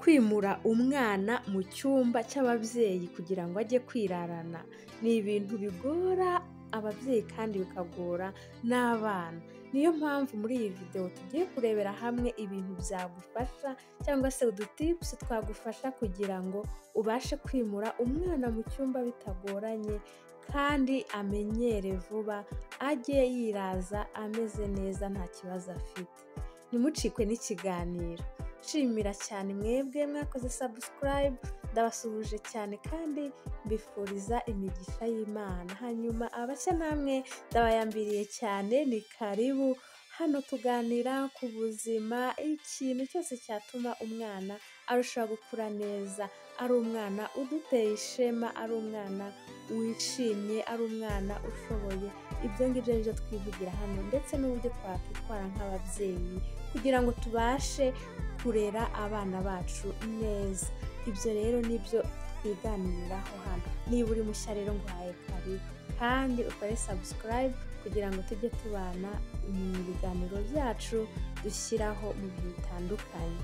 Kwimura umwana mu cyumba cy'ababyeyi kugira ngo ajye kwirarana ni ibintu bigora ababyeyi kandi bikagora n'abana. Niyo mpamvu muri iyi video tugiye kurebera hamwe ibintu byagufasha cyangwa se udutipusi twagufasha kugira ngo ubashe kwimura umwana mu cyumba bitagoranye kandi amenyere vuba, ajye yiraza ameze neza nta kibazo afite. Ntimucikwe n'ikiganiro. Nshimira cyane mwebwe mwakoze subscribe, ndabasuhuje cyane kandi mbifuriza imigisha y'Imana. Hanyuma abashya namwe ndabayambiriye cyane, ni karibu. Hano tuganira ku buzima, ikintu cyose cyatuma umwana arushaho gukura neza, ari umwana uduteye ishema, ari umwana wishimye, ari umwana ushoboye. Ibyo ngibyo nibyo twivugira hano, ndetse n'uburyo twakwitwara nk'ababyeyi kugira ngo tubashe kurera abana bacu neza. Ibyo rero nibyo twiganiriraho hano. Niba uri mushya rero nguhaye karibu kandi ukore subscribe kugira ngo tujye tubana mu biganiro byacu dushyiraho mu bihe bitandukanye.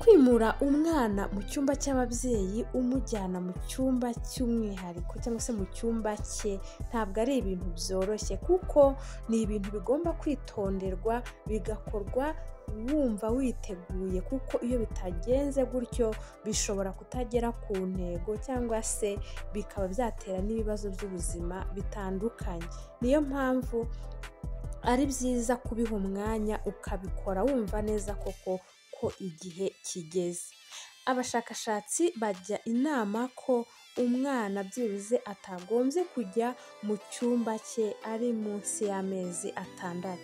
Kwimura umwana mu cyumba cy'ababyeyi umujyana mu cyumba cy'umwihariko cyangwa se mu cyumba cye ntabwo ari ibintu byoroshye, kuko ni ibintu bigomba kwitonderwa, bigakorwa wumva witeguye, kuko iyo bitagenze gutyo bishobora kutagera ku ntego cyangwa se bikaba byatera n'ibibazo by'ubuzima bitandukanye. Niyo mpamvu ari byiza kubiha umwanya ukabikora wumva neza koko ko igihe kigeze. Abashakashatsi bajya inama ko umwana byibuze atagombye kujya mu cyumba cye ari munsi y'amezi 6.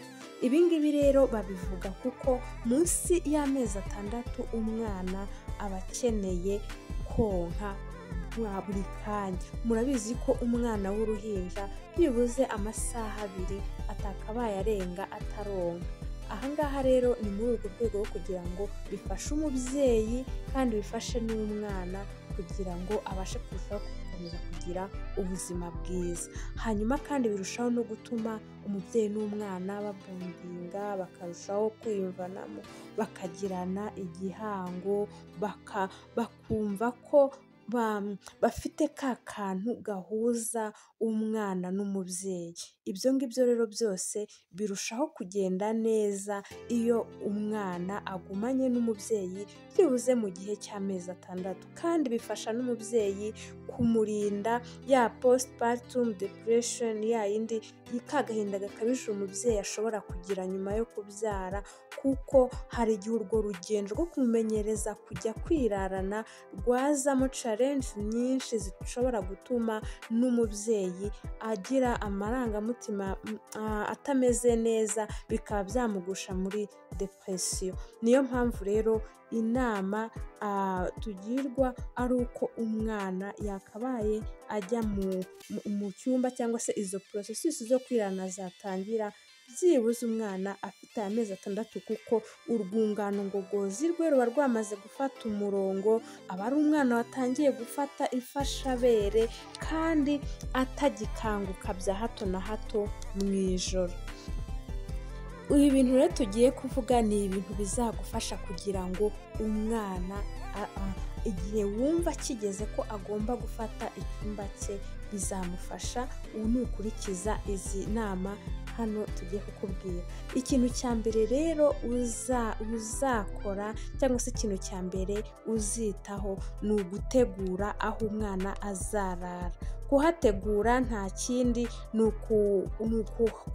Ibi ngibi rero babivuga kuko munsi y'amezi 6 umwana aba akeneye konka buri kanya. Murabizi ko umwana w'uruhinja byibuze amasaha 2 atakabaye arenga ataronka. Ahangaha rero ni muri urwo rwego rwo kugira ngo bifashe umubyeyi kandi bifashe n'umwana kugira ngo abashe kurushaho gukomeza kugira ubuzima bwiza. Hanyuma kandi birushaho no gutuma umubyeyi n'umwana babondinga, bakarushaho kwiyumvanamo, bakagirana igihango, bakumva ko bafite ka kantu gahuza umwana n'umubyeyi. Ibyo ngibyo rero byose birushaho kugenda neza iyo umwana agumanye n'umubyeyi byibuze mu gihe cy'amezi 6, kandi bifasha n'umubyeyi kumurinda ya postpartum depression, ya yindi y'agahinda gakabije umubyeyi ashobora kugira nyuma yo kubyara, kuko hari igihe urwo rugendo rwo kumumenyereza kujya kwirarana rwazamo challenge nyinshi zishobora gutuma n'umubyeyi agira amarangamutima atameze neza, bikaba byamugusha muri depression. Niyo mpamvu rero inama tugirwa ari uko umwana yakabaye ajya mu cyumba cyangwa se izo processus zo kwirana zatangira byibuze umwana afite amezi 6, kuko urwungano ngogozi rwe ruba rwamaze gufata umurongo, aba ari umwana watangiye gufata imfashabere kandi atagikanguka bya hato na hato mu ijoro. Ibi bintu rero tugiye kuvuga ni ibintu bizagufasha kugira ngo umwana igihe wumva kigeze ko agomba gufata icyumba cye bizamufasha nukurikiza izi nama hano tugiye kukubwira. Ikintu cya mbere rero uzakora cyangwa se ikintu cya mbere uzitaho ni ugutegura aho umwana azarara. Kuhategura nta kindi ni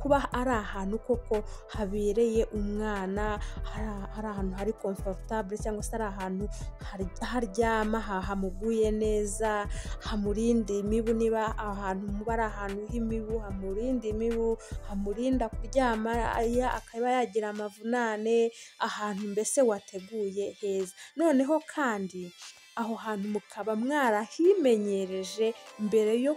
kuba ari ahantu koko habereye umwana, hari ahantu hari comfortable cyangwa se ari ahantu haryama hamuguye neza, hamurinda imibu. Niba ahantu muba ari ahantu h'imibu, hamurinda imibu, hamurinda kuryama akaba yagira amavunane, ahantu mbese wateguye heza. Noneho kandi aho hantu mukaba mwarahimenyereje mbere yo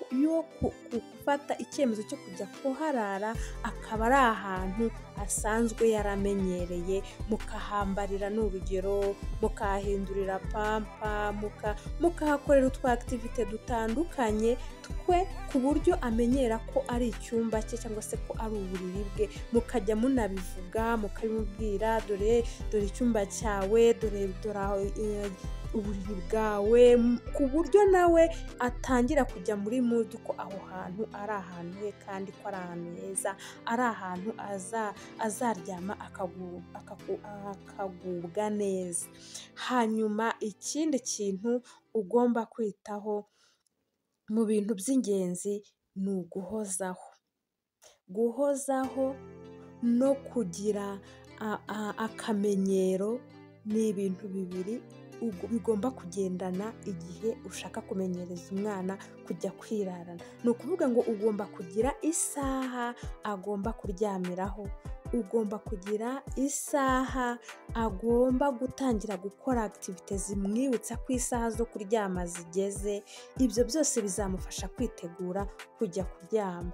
gufata icyemezo cyo kujya kuharara, akaba ari ahantu asanzwe yaramenyereye, mukahambarira n'urugero, mukahindurira pampa, mukahakorera utwa activite dutandukanye ku buryo amenyera ko ari icyumba cye cyangwa se ko ari uburiri bwe, mukajya munabivuga mukabimubwira, dore icyumba cyawe, dore uburiri bwawe, ku buryo nawe atangira kujya muri mood ko aho hantu ari ahantu he kandi ko ari ahantu heza, ari ahantu azaryama akagubwa neza. Hanyuma ikindi kintu ugomba kwitaho mu bintu by'ingenzi ni guhozaho no kugira akamenyero, ni ibintu bibiri bigomba kugendana igihe ushaka kumenyereza umwana kujya kwirarana. Ni ukuvuga ngo ugomba kugira isaha agomba kuryamiraho, ugomba kugira isaha agomba gutangira gukora activite zimwibutsa ko isaha zo kuryama zigeze. Ibyo byose bizamufasha kwitegura kujya kuryama.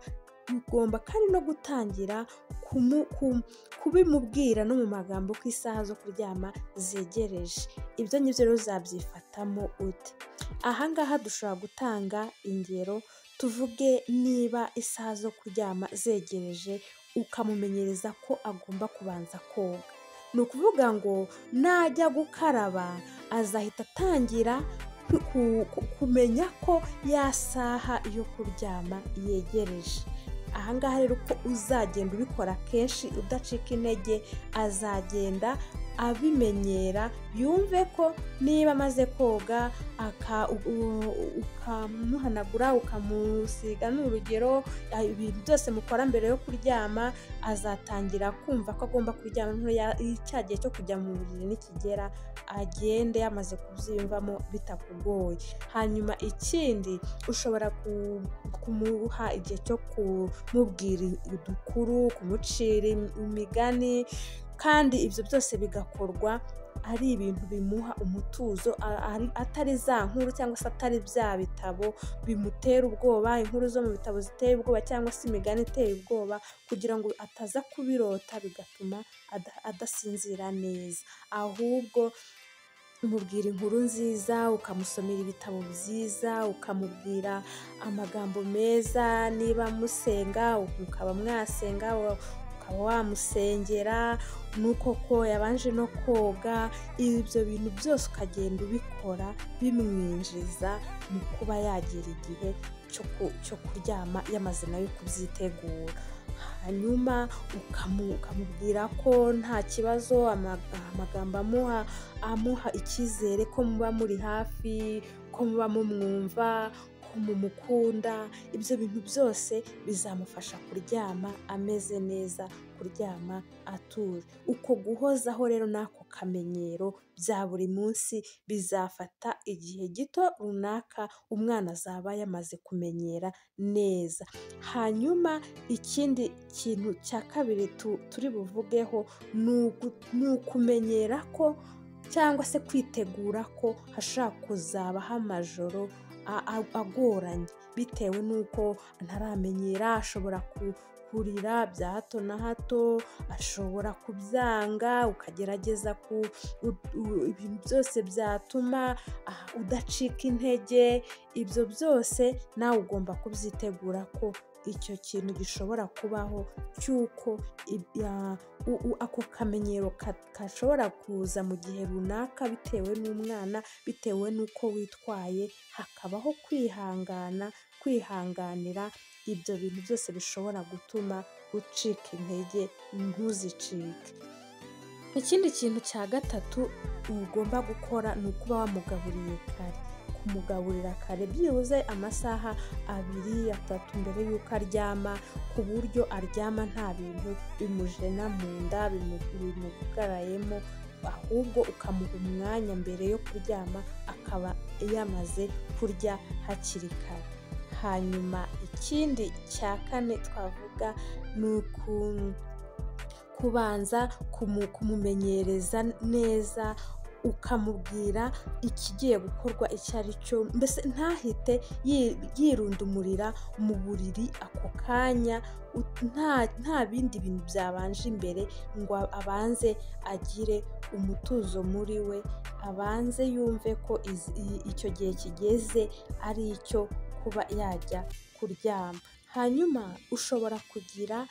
Ugomba kandi no gutangira kubimubwira no mu magambo ko isaha zo kuryama zegereje. Ibyo ngibyo rero uzabyifatamo ute? Aha ngaha dushobora gutanga ingero, tuvuge niba isaha zo kuryama zegereje, ukamumenyereza ko agomba kubanza koga. Ni ukuvuga ngo najya gukaraba azahita atangira kumenya ko ya saha yo kuryama yegereje. Aha ngaha rero uko uzagenda ubikora kenshi udacika intege, azagenda abimenyera, yumve ko niba amaze koga ukamuhanagura, ukamusiga n'urugero, ibintu byose mukora mbere yo kuryama, azatangira kumva ko agomba kuryama. Cya gihe cyo kujya mu buriri nikigera, agende yamaze kubyiyumvamo bitakugoye. Hanyuma ikindi, ushobora kumuha igihe cyo kumubwira udukuru, kumucira imigani, kandi ibyo byose bigakorwa ari ibintu bimuha umutuzo, atari za nkuru cyangwa se atari bya bitabo bimutera ubwoba, inkuru zo mu bitabo ziteye ubwoba cyangwa se imigani iteye ubwoba, kugira ngo ataza kubirota bigatuma adasinzira neza. Ahubwo umubwira inkuru nziza, ukamusomera ibitabo byiza, ukamubwira amagambo meza. Niba musenga, ukaba mwasenga, ukaba wamusengera, nuko ko yabanje no koga. Ibyo bintu byose ukagenda ubikora bimwinjiza mu kuba yagira igihe cyo kuryama yamaze nayo kubyitegura. Hanyuma ukamubwira ko nta kibazo, amagambo amuha icyizere ko muba muri hafi, ko muba mumwumva, ko mumukunda. Ibyo bintu byose bizamufasha kuryama ameze neza, kuryama atuje. Uko guhozaho rero n'ako kamenyero bya buri munsi bizafata igihe gito runaka, umwana azaba yamaze kumenyera neza. Hanyuma ikindi kintu cya kabiri turi buvugeho ni ukumenyera ko cyangwa se kwitegura ko hashobora kuzabaho amajoro agoranye, bitewe n'uko ntaramenyera. Ashobora kurira bya hato na hato, ashobora kubyanga, ukagerageza ibintu byose byatuma udacika intege. Ibyo byose nawe ugomba kubyitegura ko icyo kintu gishobora kubaho, cy'uko ako kamenyero gashobora kuza mu gihe runaka, bitewe n'umwana, bitewe n'uko witwaye. Hakabaho kwihanganira ibyo bintu byose bishobora gutuma ucika intege, ntuzicike. Ikindi kintu cya gatatu ugomba gukora ni ukuba wamugaburiye kare. Kumugaburira kare byibuze amasaha 2-3 mbere y'uko aryama, ku buryo aryama nta bintu bimujena mu nda, bimugarayemo, ahubwo ukamuha umwanya mbere yo kuryama akaba yamaze kurya hakiri kare. Hanyuma ikindi cya kane twavuga ni kubanza kumumenyereza neza ukamubwira ikigiye gukorwa icyo ari cyo, mbese ntahite yirundumurira mu buriri ako kanya, nta bindi bintu byabanje imbere ngo abanze agire umutuzo muri we, abanze yumve ko icyo gihe kigeze ari icyo kuba yajya kuryama. Hanyuma ushobora kugira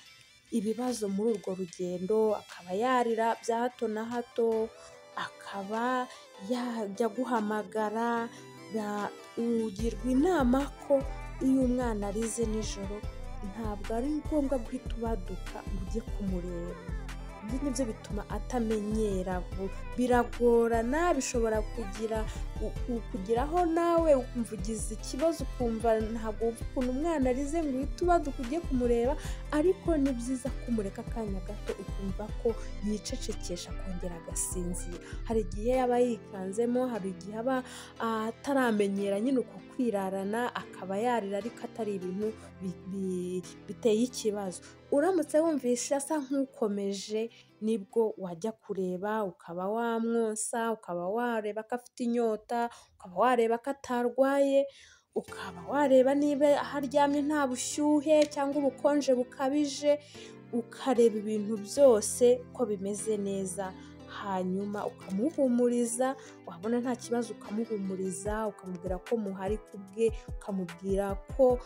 ibibazo muri urwo rugendo, akaba yarira bya hato na hato, akaba yajya guhamagara. Ugirwa inama ko iyo umwana arize nijoro ntabwo ari ngombwa guhita ubaduka ngo ujye kumureba. Ibyo nibyo bituma atamenyera vuba, biragorana, bishobora kugiraho nawe ukumva ugize ikibazo, ukumva ntabwo wumva ukuntu umwana arize ngo uhite ubaduka ujye kumureba, ariko ni byiza kumureka akanya gato ukumva ko yicecekesha akongera agasinzira. Hari igihe aba yikanzemo, hari igihe aba ataramenyera nyine uko kwirarana, akaba yarira ariko atari ibintu biteye ikibazo. Uramutse wumvise asa nk'ukomeje, nibwo wajya kureba, ukaba wamwosa, ukaba wareba ko afite inyota, ukaba wareba ko atarwaye, ukaba wareba niba aho aryamye nta bushyuhe cyangwa ubukonje bukabije, ukareba ibintu byose ko bimeze neza. Hanyuma ukamuhumuriza, wabona nta kibazo ukamuhumuriza, ukamubwira ko muhari ku bwe, ukamubwira ko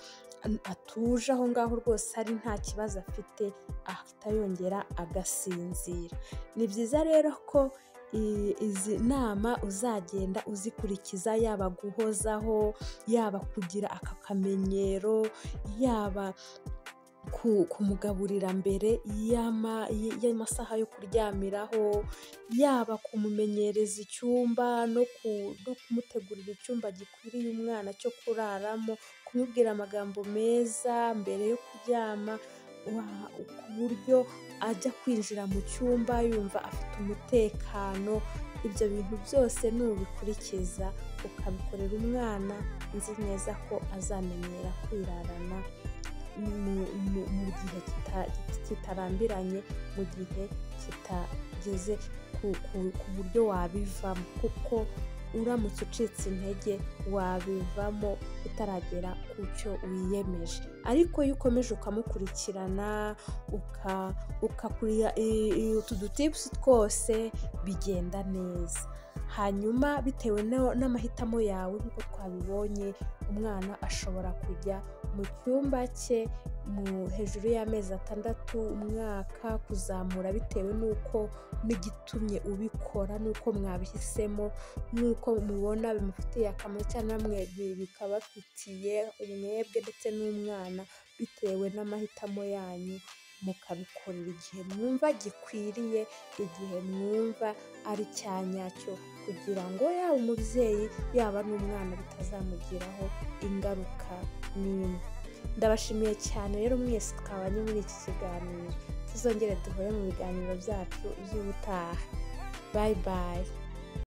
atuje aho ngaho rwose ari nta kibazo afite, ahita yongera agasinzira. Ni byiza rero ko izi nama uzagenda uzikurikiza, yaba guhozaho, yaba kugira aka kamenyero, yaba kumugaburira mbere y'amasaha yo kuryamiraho, yaba kumumenyereza icyumba no kumutegurira icyumba gikwiriye umwana cyo kuraramo, kumubwira amagambo meza mbere yo kuryama, ku buryo ajya kwinjira mu cyumba yumva afite umutekano. Ibyo bintu byose nubikurikiza ukabikorera umwana, nzi neza ko azamenyera kwirarana mu gihe kitarambiranye, mu gihe kitageze ku buryo wabivamo, kuko uramutse ucitse intege wabivamo utaragera ku cyo wiyemeje. Ariko iyo ukomeje ukamukurikirana, ukakurira utu dutipusi twose, bigenda neza. Hanyuma bitewe n'amahitamo yawe nk'uko twabibonye, umwana ashobora kujya mu cyumba cye hejuru y'amezi 6, umwaka kuzamura, bitewe n'igitumye ubikora, n'uko mwabihisemo, n'uko mubona bimufitiye akamaro cyangwa namwe bikabafitiye umwebwe ndetse n'umwana, bitewe n'amahitamo yanyu, mukabikorera igihe mwumva gikwiriye, igihe mwumva ari cya nyacyo, kugira ngo yaba umubyeyi yaba n'umwana bitazamugiraho ingaruka n'imwe. Ndabashimiye cyane rero mwese twabanye muri iki kiganiro, tuzongere duhure mu biganiro byacu by'ubutaha. Bye bye.